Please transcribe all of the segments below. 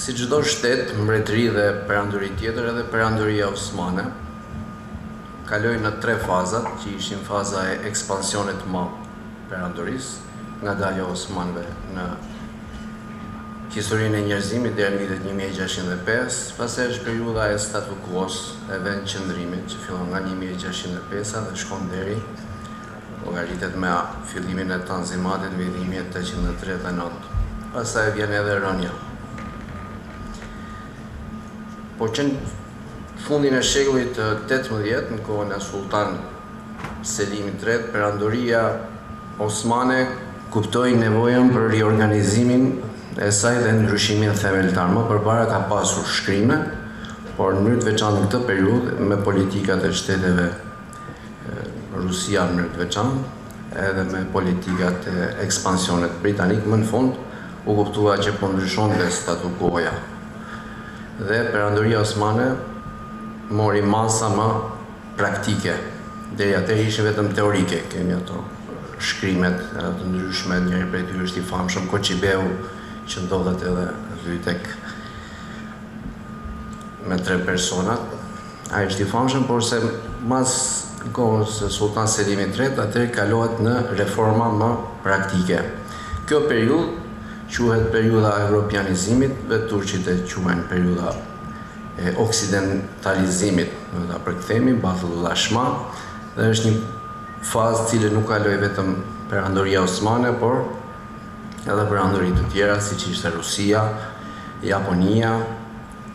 Si çdo shtet, mbretëri dhe perandori tjetër, edhe perandoria osmane kaloi në 3 fazat, që ishin faza e ekspansionit të madh perandorisë, nga dalja e osmanëve në historinë e njerëzimit deri në vitet 1605, pastaj është periudha e statu quo-s, e vendqëndrimit, që fillon nga 1605 dhe shkon deri llogaritet me fillimin e Tanzimatit në vitin 1839. Pastaj vjen edhe rënja. Po që në fundin e shekullit 18, në kohën e Sultan Selimit III, perandoria osmane kuptoi nevojën për riorganizimin e saj dhe ndryshimin themeltar. Më përpara ka pasur shkrime, por në mënyrë të veçantë në këtë periudhë me politikat e shteteve Rusia në mënyrë të veçantë, edhe me politikat e ekspansionit britanik, më në fund u kuptua që po ndryshonte statu quo-ja. Dhe perandoria osmane mori masa më praktike. Deri atëherë ishin vetëm teorike, kemi ato shkrimet të ndryshme, njëri prej tyre është i famshëm Koçibeu, që ndodhet edhe tek me 3 personat. Ai është i famshëm, por se mas kohës së Sultan Selimit III, atëherë kalohet në reforma më praktike. Kjo periudhë quhet periudha e europianizimit, dhe turqit e quajnë periudha e oksidentalizimit, do ta përkthemi batulllashma, dhe është një fazë cile nuk kaloi vetëm perandoria osmane, por edhe perandori të tjera, siç ishte Rusia, Japonia,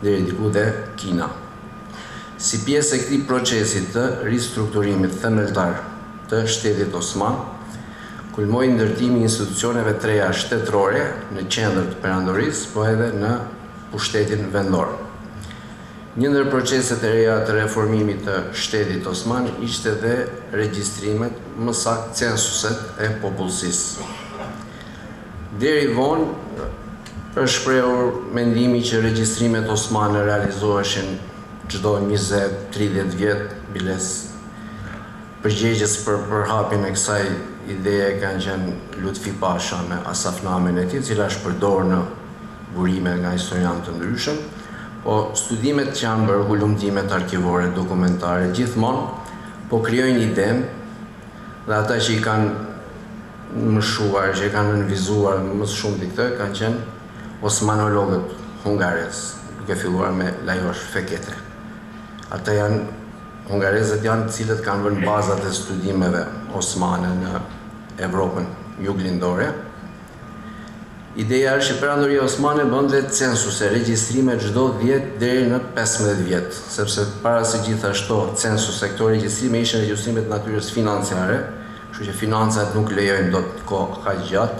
deri diku dhe Kina. Si pjesë e këtij procesi të ristrukturimit themeltar të shtetit osman, kulmoi ndërtimi i institucioneve të reja shtetërore në qendër të perandorisë, po edhe në pushtetin vendor. Një ndër proceset e reja të reformimit të shtetit osman ishte dhe regjistrimet, më saktë censuset e popullsisë. Deri vonë është shprehur mendimi që regjistrimet osmane realizoheshin çdo 20-30 vjet, biles përgjegjës për përhapjen e kësaj ideje kanë qenë Lutfi Pasha me asafnamen e tij, cila është përdorur në burime nga historianë të ndryshëm, po studimet që janë bërë, hulumtimet arkivore, dokumentare, gjithmonë po krijojnë idenë dhe ata që i kanë mëshuar, që i kanë nënvizuar më shumë të këtë, kanë qenë osmanologët hungares, duke filluar me Lajos Fekete. Ata janë hungarezët janë të cilët kanë vënë bazat e studimeve osmane në Evropën juglindore. Ideja është që perandoria osmane bënte censuse, regjistrime çdo 10 deri në 15 vjet, sepse para se gjithashtu censuse, këto regjistrime ishin regjistrime të natyrës financiare, kështu që financat nuk lejojnë dot kohë kaq gjatë,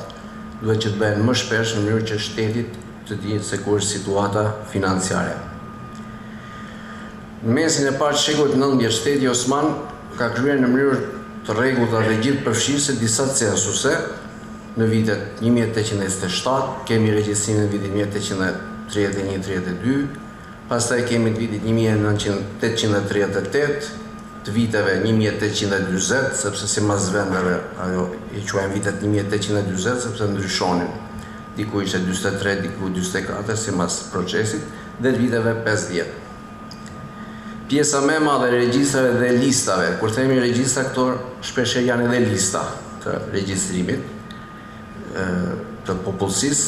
duhet që të bëhen më shpesh në mënyrë që shtetit të dihet se ku është situata financiare. Në mesin e parë të shekullit 19, shteti osman ka kryer në mënyrë të rregullta dhe gjithë përfshirëse disa censuse. Në vitet 1827 kemi regjistrimin në vitin 1831-32, pastaj kemi të vitit 1838, të viteve 1840, sepse sipas vendeve ajo i quajnë vitet 1840 sepse ndryshonin. Diku ishte 43, diku 44 sipas procesit, dhe të viteve 50. Pjesa më e madhe e regjistrave dhe listave, kur themi regjistra, këto shpesh janë edhe lista të regjistrimit të popullsisë,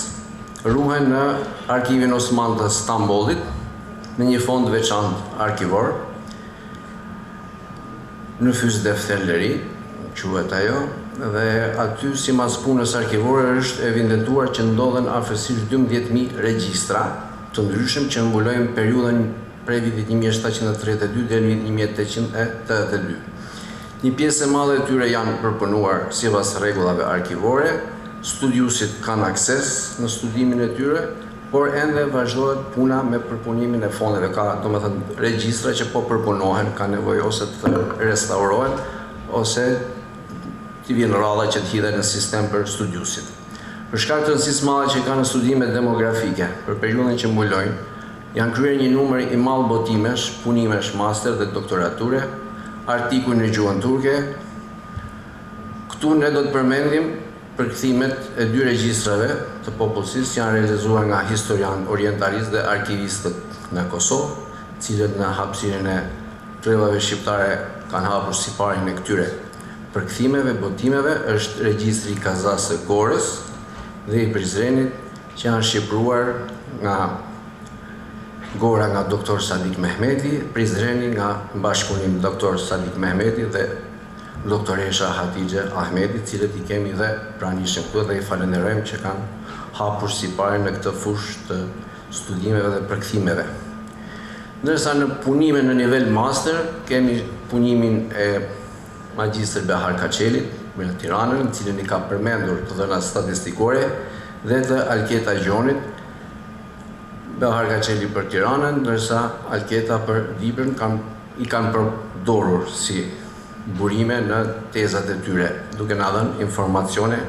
ruhen në Arkivin Osman të Stambollit, në një fond veçantë arkivor, në Fys Defterleri, quhet ajo, dhe aty sipas punës arkivore është evidentuar që ndodhen afërsisht 12.000 regjistra të ndryshëm që mbulojnë periudhën prej vitit 1732 deri në 1882. Një pjesë e madhe e tyre janë përpunuar sipas rregullave arkivore, studiusit kanë akses në studimin e tyre, por ende vazhdohet puna me përpunimin e fondeve. Ka, domethënë, regjistra që po përpunohen, ka nevojë ose të restaurohen, ose t'i vjen rradha që të hidhen në sistem për studiusit. Për shkak të rëndësisë madhe që kanë në studimet demografike për periudhën që mbulojnë, janë kryer një numër i madh botimesh, punimesh master dhe doktorature, artikuj në gjuhën turke. Këtu ne do të përmendim përkthimet e 2 regjistrave të popullsisë janë realizuar nga historian orientalist dhe arkivistët në Kosovë, cilët në hapësirën e trellave shqiptare kanë hapur siparin e këtyre përkthimeve, botimeve, është regjistri i Kazas së Gorës dhe i Prizrenit, që janë shqipruar nga Gora nga Dr. Sadik Mehmeti, Prizreni nga bashkëpunim Dr. Sadik Mehmeti dhe doktoresha Hatixhe Ahmeti, cilët i kemi dhe pranishëm këtu dhe i falenderojmë që kanë hapur siparin në këtë fushë të studimeve dhe përkthimeve. Ndërsa në punime në nivel master, kemi punimin e Magjistër Behar Kaçelit në Tiranën, në cilën i ka përmendur të dhënat statistikore, dhe të Alketa Gjonit, Behar Kaçeli për Tiranën, ndërsa Alketa për Dibrën i kanë përdorur si burime në tezat e tyre, duke na dhënë informacione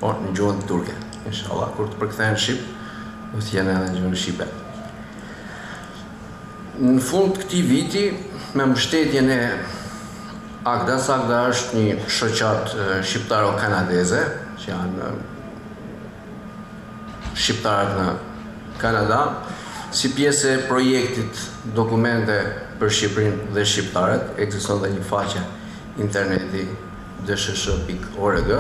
në gjuhën turke. Inshallah, kur të përkthehen në shqip, do të jenë edhe në gjuhën shqipe. Në fund të këtij viti, me mbështetjen e Agdas, Agda është një shoqat shqiptaro-kanadeze, që janë shqiptarët në Kanada, si pjesë e projektit Dokumente për Shqipërinë dhe Shqiptarët, ekziston dhe një faqe interneti dshsh.org,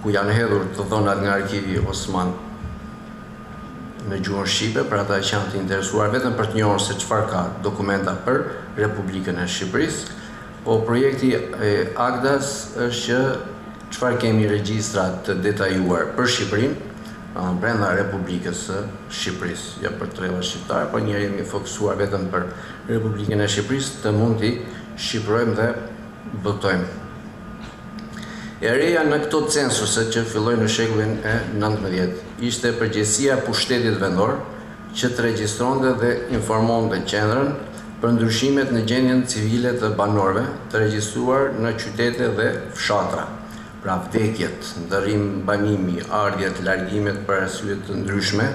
ku janë hedhur të dhënat nga arkivi Osman në gjuhën shqipe, për ata që janë të interesuar vetëm për të njohur se çfarë ka dokumenta për Republikën e Shqipërisë. Po projekti e Agdas është që çfarë kemi regjistra të detajuar për Shqipërinë brenda Republikës së Shqipërisë, jo për trella shqiptare, por njëherë jemi fokusuar vetëm për Republikën e Shqipërisë, të mund t'i shqipërojmë dhe botojmë. E reja në këto censuset që fillojnë në shekullin e 19, ishte përgjegjësia e pushtetit vendor që të regjistronte dhe informonte qendrën për ndryshimet në gjendjen civile të banorëve të regjistruar në qytete dhe fshatra, pra vdekjet, ndërrim, banimi, ardhjet, largimet për arsye të ndryshme,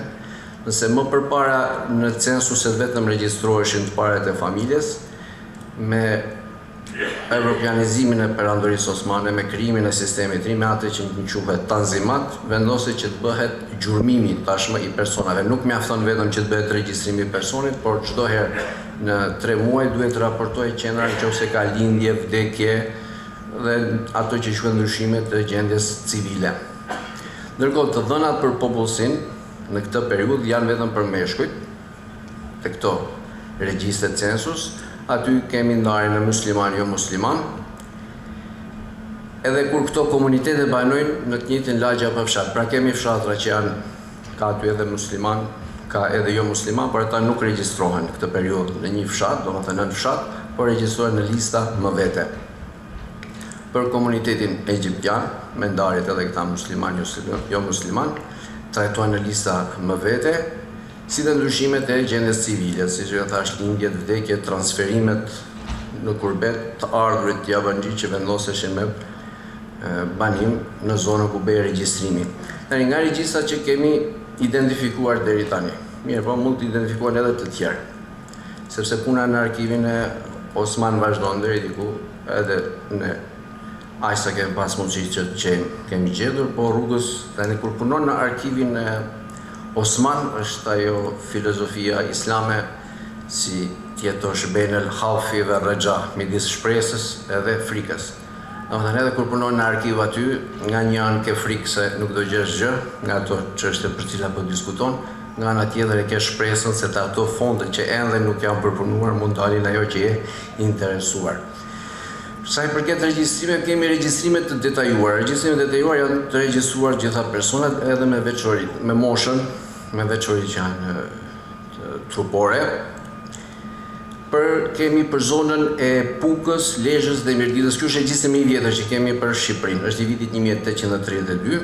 nëse më përpara në censuset vetëm regjistroheshin të parat e familjes, me europianizimin e perandorisë osmane, me krijimin e sistemit ri, me atë që quhet tanzimat, vendosi që të bëhet gjurmimi tashmë i personave. Nuk mjafton vetëm që të bëhet regjistrimi i personit, por çdo herë në 3 muaj duhet të raportojë qendra nëse ka lindje, vdekje dhe ato që quhen ndryshime të gjendjes civile. Ndërkohë të dhënat për popullsinë në këtë periudhë janë vetëm për meshkujt, të këto regjistre census. Aty kemi ndarje në musliman, jo musliman, edhe kur këto komunitete banojnë në të njëjtin lagje apo fshat. Pra kemi fshatra që janë, ka aty edhe musliman, ka edhe jo musliman, por ata nuk regjistrohen këtë periudhë në një fshat, domethënë në fshat, por regjistrohen në lista më vete. Për komunitetin egjiptian, me ndarjet edhe këta musliman, jo musliman, trajtohen në lista më vete, si dhe ndryshimet e gjendjes civile, si që thash lindjet, vdekjet, transferimet në kurbet të ardhurit jabanxhi që vendoseshin me banim në zonën ku bëhej regjistrimi. Tani nga regjistrat që kemi identifikuar deri tani, mirë, po mund të identifikohen edhe të tjerë, sepse puna në arkivin e Osman vazhdon deri diku, edhe në aq sa kemi pas mundësi që kemi gjetur, po rrugës tani kur punon në arkivin e Osman është ajo filozofia islame si tjetosh benel haufi dhe rëgja, midis shpresës edhe frikës. Domethënë edhe kur punon në arkiv aty, nga një anë ke frikë se nuk do gjesh gjë, nga ato çështje për cilat po diskuton, nga ana tjetër e ke shpresën se të ato fonde që ende nuk janë përpunuar mund dalin ajo që je interesuar. Sa i përket regjistrimeve, kemi regjistrime të detajuara. Regjistrimet e detajuara janë të regjistruar gjitha personat edhe me veçori, me moshën, me veçori që janë trupore. Kemi për zonën e Pukës, Lezhës dhe Mirditës. Ky është regjistri më i vjetër që kemi për Shqipërinë, është i vitit 1832.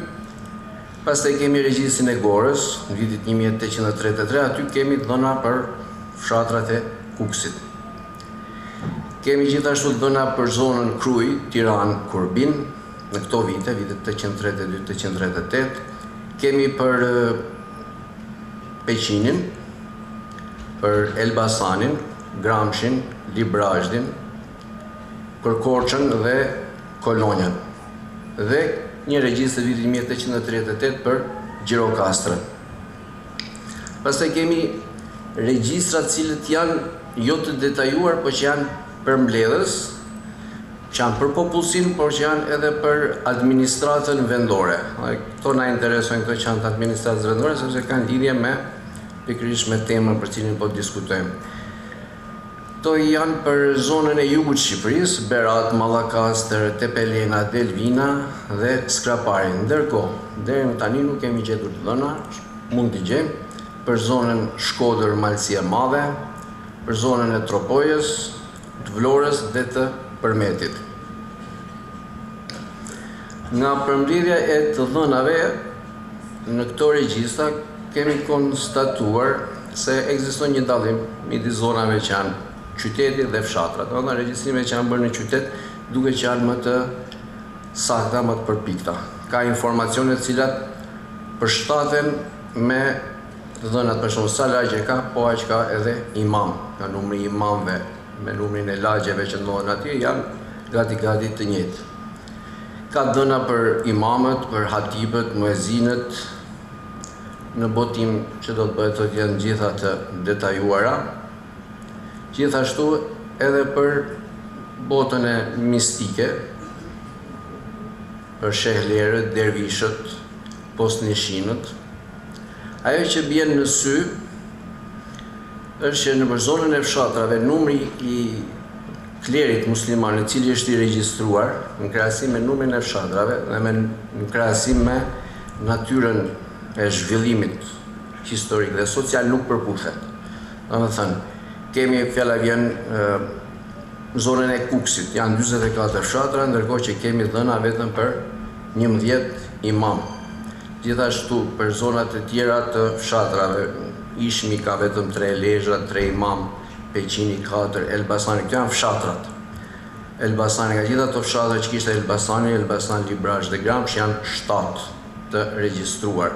Pastaj kemi regjistrin e Gorës, në vitit 1833, aty kemi dhëna për fshatrat e Kukësit. Kemi gjithashtu dhëna për zonën Kruj, Tiranë, Kurbin, në këto vite, vitet 832-838. Kemi për Peqinin, për Elbasanin, Gramshin, Librazhdin, për Korçën dhe Kolonjën. Dhe një regjistër vitit 1838 për Gjirokastrën. Pastaj kemi regjistrat cilët janë jo të detajuar, por që janë përmbledhës, që janë për popullsinë, por që janë edhe për administratën vendore. Këto na interesojnë, këto që janë të administratës vendore, sepse kanë lidhje me pikërisht me temën për cilin po diskutojmë. Këto janë për zonën e jugut të Shqipërisë, Berat, Mallakastër, Tepelena, Delvina dhe Skrapari. Ndërkohë, deri më tani nuk kemi gjetur të dhëna, mund t'i gjejmë për zonën Shkodër, Malësia e Madhe, për zonën e Tropojës, të Vlorës dhe të Përmetit. Nga përmbledhja e të dhënave në këto regjistra kemi konstatuar se ekziston një dallim midis zonave që janë qyteti dhe fshatrat. Në regjistrimet që janë bërë në qytet duke që janë më të sakta, më të përpikta. Ka informacione të cilat përshtaten me të dhënat, për shembull sa lagje ka, po aq ka edhe imam. Ka numri i imamëve me numrin e lagjeve që ndodhen atje janë gati të njëjtë. Ka dhëna për imamët, për hatibët, muezinët, në botim që do të bëhet të janë gjitha të detajuara. Gjithashtu edhe për botën e mistike, për shehlerët, dervishët, postnishinët. Ajo që bjen në sy është që në zonën e fshatrave numri i klerit musliman i cili është i regjistruar në krahasim me numrin e fshatrave dhe në krahasim me natyrën e zhvillimit historik dhe social nuk përputhet. Domethënë, kemi fjala vjen zonën e Kuksit, janë 44 fshatra, ndërkohë që kemi dhëna vetëm për 11 imam. Gjithashtu për zonat e tjera të fshatrave, Ishmi ka vetëm 3 lezhra, 3 imam, Peqini 4, Elbasani, këto janë fshatrat. Elbasani ka gjitha të fshatra që kishte Elbasani, Elbasan, Librash dhe Gramsh janë 7 të regjistruar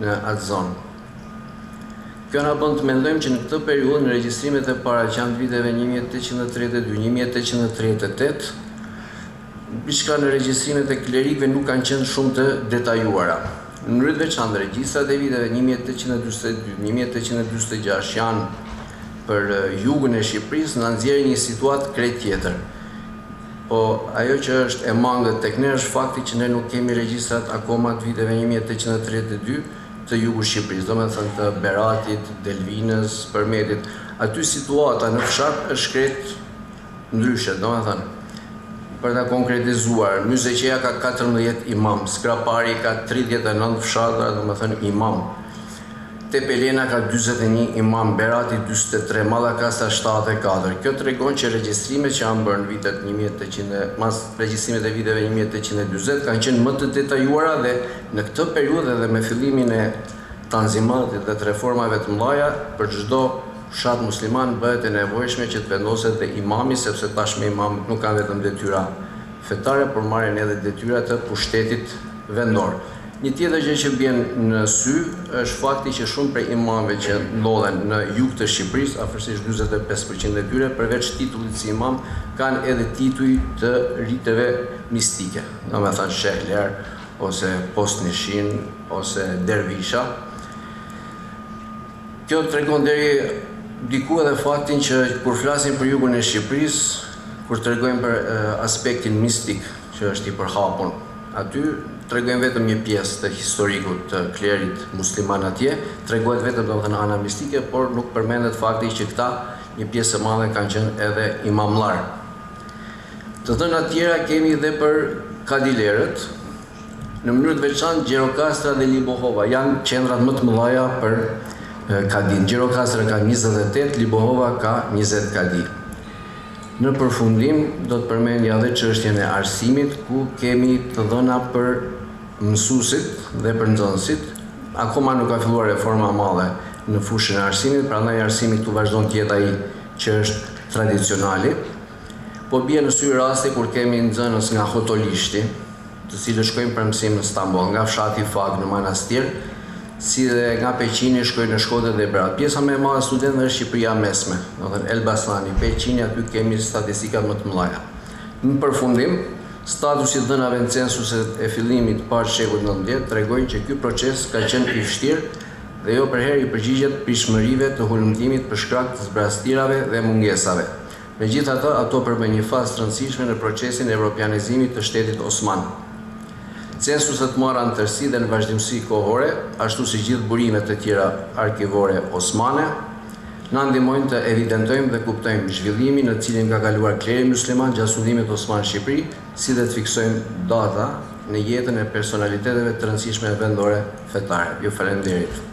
në atë zonë. Kjo na bën të mendojmë që në këtë periudhë në regjistrimet e para që janë të viteve 1832, 1838, diçka në regjistrimet e klerikëve nuk kanë qenë shumë të detajuara. Në mënyrë të veçantë, regjistrat e viteve 1842, 1846 janë për jugun e Shqipërisë na nxjerrin një situatë krejt tjetër. Po ajo që është e mangët tek ne është fakti që ne nuk kemi regjistrat akoma të viteve 1832 të jugut Shqipërisë, domethënë të Beratit, Delvinës, Përmetit. Aty situata në fshat është krejt ndryshe, domethënë për ta konkretizuar, Myzeqeja ka 14 imam, Skrapari ka 39 fshatra, domethënë imam. Tepelena ka 41 imam, Berati 43, Mallakastra 74. Kjo tregon që regjistrimet që janë bërë në vitet 1800, mas regjistrimet e viteve 1840 kanë qenë më të detajuara dhe në këtë periudhë dhe me fillimin e tanzimatit dhe të reformave të mëdha për çdo fshat musliman bëhet e nevojshme që të vendoset dhe imami, sepse tashmë imamët nuk kanë vetëm detyra fetare, por marrin edhe detyra të pushtetit vendor. Një tjetër gjë që bjen në sy është fakti që shumë prej imamëve që ndodhen në jug të Shqipërisë, afërsisht 45% e tyre, përveç titullit si imam, kanë edhe tituj të riteve mistike, domethënë shehler ose postnishin ose dervisha. Kjo tregon deri diku edhe faktin që kur flasim për jugun e Shqipërisë, kur tregojmë për aspektin mistik që është i përhapur, aty tregojmë vetëm një pjesë të historikut të klerit musliman atje, tregohet vetëm domethënë ana mistike, por nuk përmendet fakti që këta një pjesë e madhe kanë qenë edhe imamllar. Të dhëna tjera kemi edhe për kadilerët, në mënyrë të veçantë Gjirokastra dhe Libohova janë qendrat më të mëdha për kadin. Gjirokastra ka 28, Libohova ka 20 kadi. Në përfundim do të përmendja edhe çështjen e arsimit, ku kemi të dhëna për mësuesit dhe për nxënësit. Akoma nuk ka filluar reforma e madhe në fushën e arsimit, prandaj arsimi këtu vazhdon të jetë ai që është tradicionali. Po bie në sy rasti kur kemi nxënës nga Hotolishti, të cilët shkojnë për mësim në Stamboll, nga fshati Fag në Manastir, si dhe nga Peqini shkojnë në Shkodër dhe Berat. Pjesa më e madhe e studentëve është Shqipëria mesme, domethënë Elbasani, Peqini, aty kemi statistikat më të mëdha. Në përfundim, Statusi i dhënave në censuset e fillimit të parë të shekullit XIX tregojnë që ky proces ka qenë i vështirë dhe jo përherë i përgjigjet prishmërive të hulumtimit për shkak të zbrastirave dhe mungesave. Megjithatë, ato përbën një fazë të rëndësishme në procesin e evropianizimit të shtetit Osman. Censuset marran në tërësi dhe në vazhdimsi kohore, ashtu si gjithë burimet e tjera arkivore osmane, na ndihmojnë të evidentojmë dhe kuptojmë zhvillimin në cilin ka kaluar kleri musliman gjatë sundimit osman në Shqipëri, si dhe të fiksojmë data në jetën e personaliteteve të rëndësishme vendore fetare. Ju falenderit.